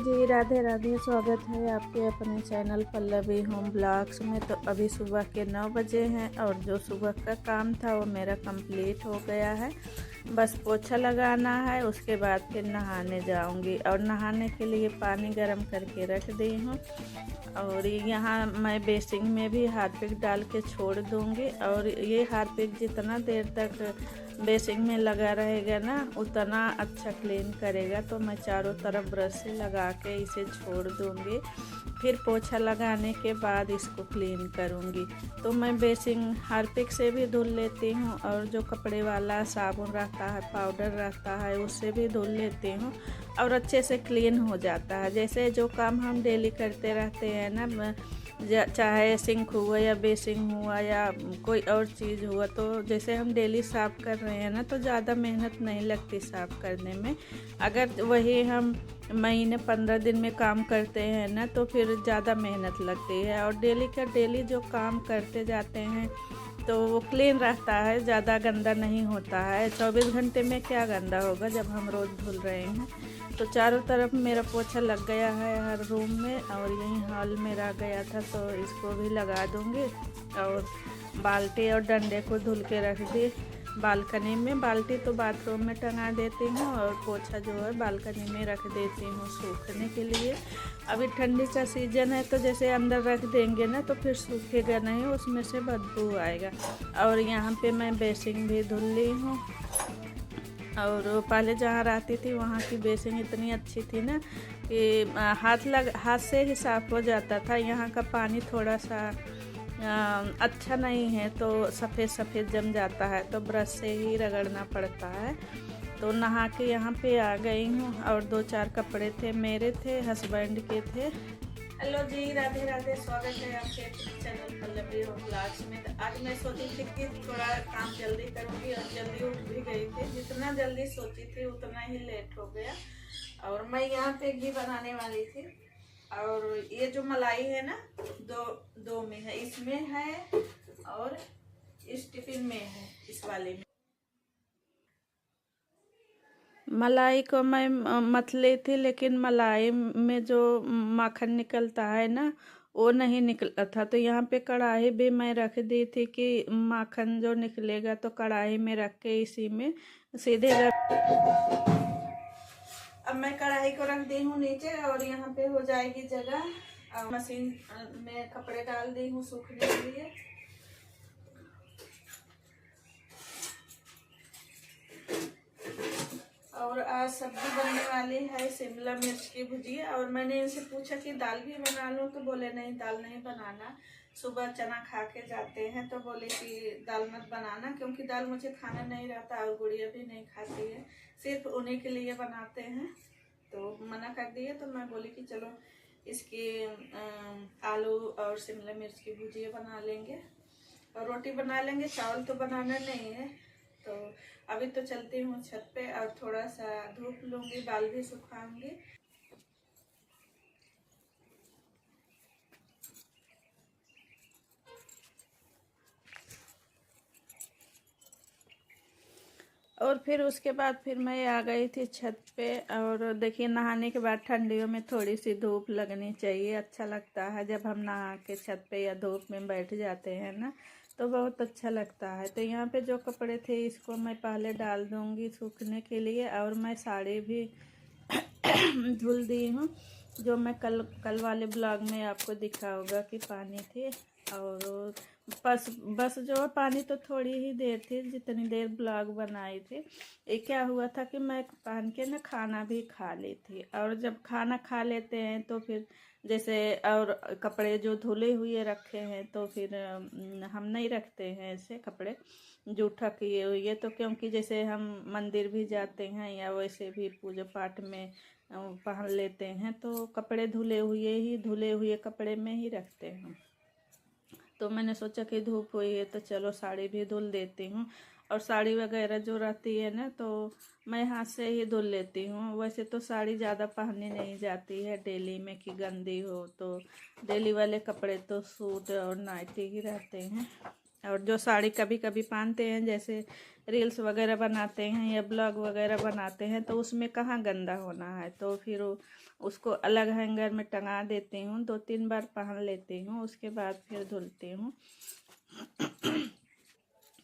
जी, राधे राधे। स्वागत है आपके अपने चैनल पल्लवी होम ब्लॉग्स में। तो अभी सुबह के 9 बजे हैं और जो सुबह का काम था वो मेरा कंप्लीट हो गया है। बस पोछा लगाना है, उसके बाद फिर नहाने जाऊंगी। और नहाने के लिए पानी गर्म करके रख दी हूँ और यहाँ मैं बेसिन में भी हार्पिक डाल के छोड़ दूँगी। और ये हार्पिक जितना देर तक बेसिन में लगा रहेगा ना उतना अच्छा क्लीन करेगा। तो मैं चारों तरफ ब्रश से लगा के इसे छोड़ दूँगी, फिर पोछा लगाने के बाद इसको क्लीन करूँगी। तो मैं बेसिन हार्पिक से भी धुल लेती हूँ और जो कपड़े वाला साबुन रहता है, पाउडर रहता है, उससे भी धुल लेती हूँ और अच्छे से क्लीन हो जाता है। जैसे जो काम हम डेली करते रहते हैं ना, चाहे सिंक हुआ या बेसिन हुआ या कोई और चीज़ हुआ, तो जैसे हम डेली साफ़ कर रहे हैं ना तो ज़्यादा मेहनत नहीं लगती साफ़ करने में। अगर वही हम महीने 15 दिन में काम करते हैं ना तो फिर ज़्यादा मेहनत लगती है। और डेली का डेली जो काम करते जाते हैं तो वो क्लीन रहता है, ज़्यादा गंदा नहीं होता है। 24 घंटे में क्या गंदा होगा जब हम रोज़ धुल रहे हैं। तो चारों तरफ मेरा पोछा लग गया है हर रूम में, और यहीं हॉल में रह गया था तो इसको भी लगा दूँगी। और बाल्टी और डंडे को धुल के रख दी बालकनी में। बाल्टी तो बाथरूम में टंगा देती हूँ और पोछा जो है बालकनी में रख देती हूँ सूखने के लिए। अभी ठंडी का सीज़न है तो जैसे अंदर रख देंगे ना तो फिर सूखेगा नहीं, उसमें से बदबू आएगा। और यहाँ पे मैं बेसिन भी धुल ली हूँ। और पहले जहाँ रहती थी वहाँ की बेसिन इतनी अच्छी थी ना कि हाथ से ही साफ़ हो जाता था। यहाँ का पानी थोड़ा सा अच्छा नहीं है तो सफ़ेद सफ़ेद जम जाता है, तो ब्रश से ही रगड़ना पड़ता है। तो नहा के यहाँ पे आ गई हूँ और 2-4 कपड़े थे, मेरे थे, हस्बैंड के थे। हेलो जी, राधे राधे। स्वागत है आपके चैनल पल्लवी होम ब्लॉग्स में। तो आज मैं सोची थी कि थोड़ा काम जल्दी करूँगी और जल्दी उठ भी गई थी। जितना जल्दी सोची थी उतना ही लेट हो गया। और मैं यहाँ पे घी बनाने वाली थी और ये जो मलाई है ना दो में है, इसमें है और इस टिफिन में है, इस वाले में। मलाई को मैं मथ ली थी, लेकिन मलाई में जो माखन निकलता है ना वो नहीं निकला था। तो यहाँ पे कढ़ाई भी मैं रख दी थी कि माखन जो निकलेगा तो कढ़ाई में रख के इसी में सीधे रख। अब मैं कढ़ाई को रख दी हूँ नीचे और यहाँ पे हो जाएगी जगह। अब मशीन में कपड़े डाल दी हूँ सूखने के लिए। और आज सब्जी बनने वाली है शिमला मिर्च की भुजिया। और मैंने इनसे पूछा कि दाल भी बना लूँ तो बोले नहीं, दाल नहीं बनाना। सुबह चना खा के जाते हैं तो बोले कि दाल मत बनाना, क्योंकि दाल मुझे खाना नहीं रहता और गुड़िया भी नहीं खाती है, सिर्फ उन्हीं के लिए बनाते हैं। तो मना कर दिए। तो मैं बोली कि चलो इसकी आलू और शिमला मिर्च की भुजिया बना लेंगे और रोटी बना लेंगे, चावल तो बनाना नहीं है। तो अभी तो चलती हूँ छत पे और थोड़ा सा धूप लूँगी, बाल भी सुखाऊंगी। और फिर उसके बाद फिर मैं आ गई थी छत पे। और देखिए नहाने के बाद ठंडियों में थोड़ी सी धूप लगनी चाहिए, अच्छा लगता है जब हम नहा के छत पे या धूप में बैठ जाते हैं ना तो बहुत अच्छा लगता है। तो यहाँ पे जो कपड़े थे इसको मैं पहले डाल दूँगी सूखने के लिए। और मैं साड़ी भी धुल दी हूँ, जो मैं कल वाले ब्लॉग में आपको दिखा होगा कि पानी थी। और बस जो पानी तो थोड़ी ही देर थी जितनी देर ब्लॉग बनाई थी। ये क्या हुआ था कि मैं पहन के ना खाना भी खा ली थी। और जब खाना खा लेते हैं तो फिर जैसे और कपड़े जो धुले हुए रखे हैं तो फिर हम नहीं रखते हैं ऐसे कपड़े जूठा किए हुए। तो क्योंकि जैसे हम मंदिर भी जाते हैं या वैसे भी पूजा पाठ में पहन लेते हैं तो कपड़े धुले हुए कपड़े में ही रखते हैं। तो मैंने सोचा कि धूप हुई है तो चलो साड़ी भी धुल देती हूँ। और साड़ी वगैरह जो रहती है ना तो मैं हाथ से ही धुल लेती हूँ। वैसे तो साड़ी ज़्यादा पहनी नहीं जाती है डेली में कि गंदी हो, तो डेली वाले कपड़े तो सूट और नाइटी ही रहते हैं। और जो साड़ी कभी कभी पहनते हैं जैसे रील्स वगैरह बनाते हैं या ब्लॉग वगैरह बनाते हैं तो उसमें कहाँ गंदा होना है। तो फिर उसको अलग हैंगर में टंगा देती हूँ, 2-3 बार पहन लेती हूँ, उसके बाद फिर धुलती हूँ।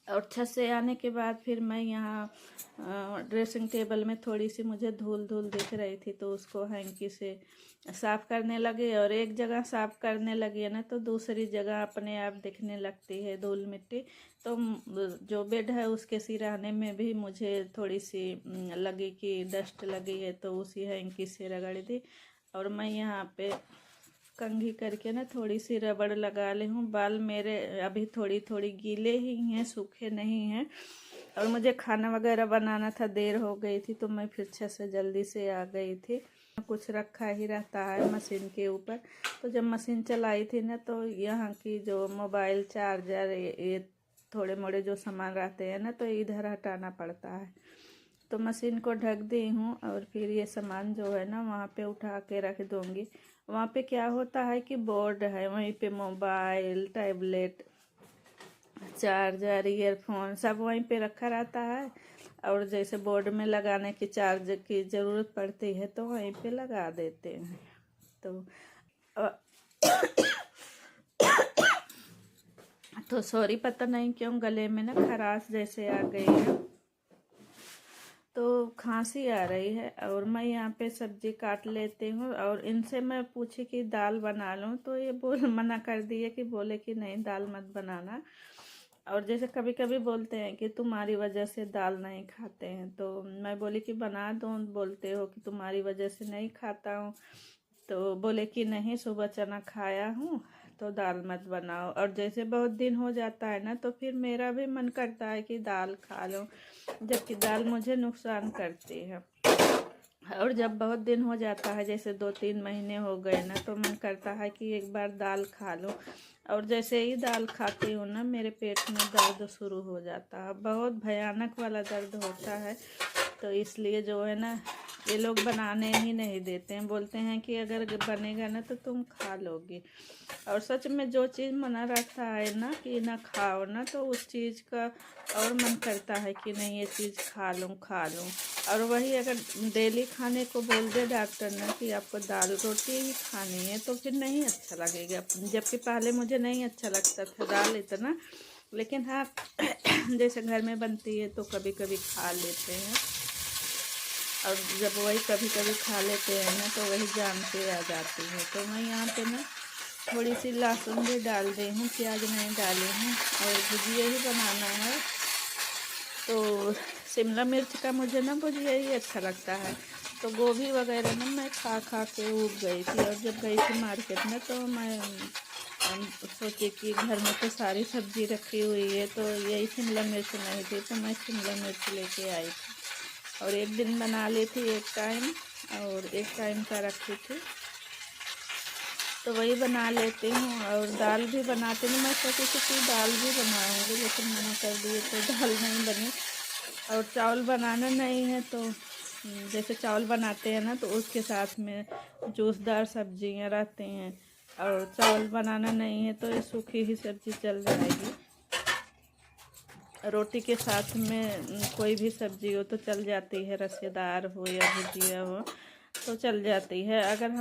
और छत से आने के बाद फिर मैं यहाँ ड्रेसिंग टेबल में थोड़ी सी मुझे धूल दिख रही थी तो उसको हैंकी से साफ़ करने लगे। और एक जगह साफ़ करने लगी है ना तो दूसरी जगह अपने आप दिखने लगती है धूल मिट्टी। तो जो बेड है उसके सिरहाने में भी मुझे थोड़ी सी लगी कि डस्ट लगी है तो उसी हैंकी से रगड़ दी। और मैं यहाँ पे कंघी करके ना थोड़ी सी रबड़ लगा ली हूँ। बाल मेरे अभी थोड़ी गीले ही हैं, सूखे नहीं हैं। और मुझे खाना वगैरह बनाना था, देर हो गई थी तो मैं फिर छत से जल्दी से आ गई थी। कुछ रखा ही रहता है मशीन के ऊपर। तो जब मशीन चलाई थी ना तो यहाँ की जो मोबाइल चार्जर ये थोड़े मोड़े जो सामान रहते हैं ना तो इधर हटाना पड़ता है। तो मशीन को ढक दी हूँ और फिर ये सामान जो है ना वहाँ पे उठा के रख दूँगी। वहाँ पे क्या होता है कि बोर्ड है, वहीं पे मोबाइल, टैबलेट, चार्जर, ईयरफोन सब वहीं पे रखा रहता है। और जैसे बोर्ड में लगाने की चार्ज की ज़रूरत पड़ती है तो वहीं पे लगा देते हैं। तो सॉरी, पता नहीं क्यों गले में ना खराश जैसे आ गई है तो खांसी आ रही है। और मैं यहाँ पे सब्जी काट लेती हूँ। और इनसे मैं पूछी कि दाल बना लूँ तो ये मना कर दिए कि बोले कि नहीं दाल मत बनाना। और जैसे कभी कभी बोलते हैं कि तुम्हारी वजह से दाल नहीं खाते हैं तो मैं बोली कि बना दो, बोलते हो कि तुम्हारी वजह से नहीं खाता हूँ। तो बोले कि नहीं सुबह चना खाया हूँ तो दाल मत बनाओ। और जैसे बहुत दिन हो जाता है ना तो फिर मेरा भी मन करता है कि दाल खा लो, जबकि दाल मुझे नुकसान करती है। और जब बहुत दिन हो जाता है, जैसे 2-3 महीने हो गए ना, तो मन करता है कि एक बार दाल खा लो। और जैसे ही दाल खाती हूँ ना मेरे पेट में दर्द शुरू हो जाता है, बहुत भयानक वाला दर्द होता है। तो इसलिए जो है ना ये लोग बनाने ही नहीं देते हैं, बोलते हैं कि अगर बनेगा ना तो तुम खा लोगी। और सच में जो चीज़ मना रहता है ना कि ना खाओ ना तो उस चीज़ का और मन करता है कि नहीं ये चीज़ खा लूँ। और वही अगर डेली खाने को बोल दे डॉक्टर ने कि आपको दाल रोटी ही खानी है तो फिर नहीं अच्छा लगेगा। जबकि पहले मुझे नहीं अच्छा लगता था दाल इतना, लेकिन हाँ जैसे घर में बनती है तो कभी कभी खा लेते हैं। और जब वही कभी कभी खा लेते हैं ना तो वही जान पे आ जाती है। तो मैं यहाँ पे ना थोड़ी सी लहसुन भी डाल दी हूँ, प्याज नहीं डाली हूँ। और भुजिया ही बनाना है तो शिमला मिर्च का मुझे ना भुजिया ही अच्छा लगता है। तो गोभी वगैरह ना मैं खा के उब गई थी। और जब गई थी मार्केट में तो मैं सोची कि घर में तो सारी सब्जी रखी हुई है तो यही शिमला मिर्च नहीं थी तो मैं शिमला मिर्च लेके आई थी। और एक दिन बना ली थी एक टाइम और एक टाइम का रखी थी तो वही बना लेती हूँ। और दाल भी बनाती हूँ, मैं सोची थी कि दाल भी बनाऊँगी लेकिन मना कर दिए तो दाल नहीं बनी। और चावल बनाना नहीं है तो जैसे चावल बनाते हैं ना तो उसके साथ में जूसदार सब्जियाँ रहती हैं। और चावल बनाना नहीं है तो ये सूखी ही सब्ज़ी चल जाएगी। रोटी के साथ में कोई भी सब्ज़ी हो तो चल जाती है, रसेदार हो या भुजिया हो तो चल जाती है। अगर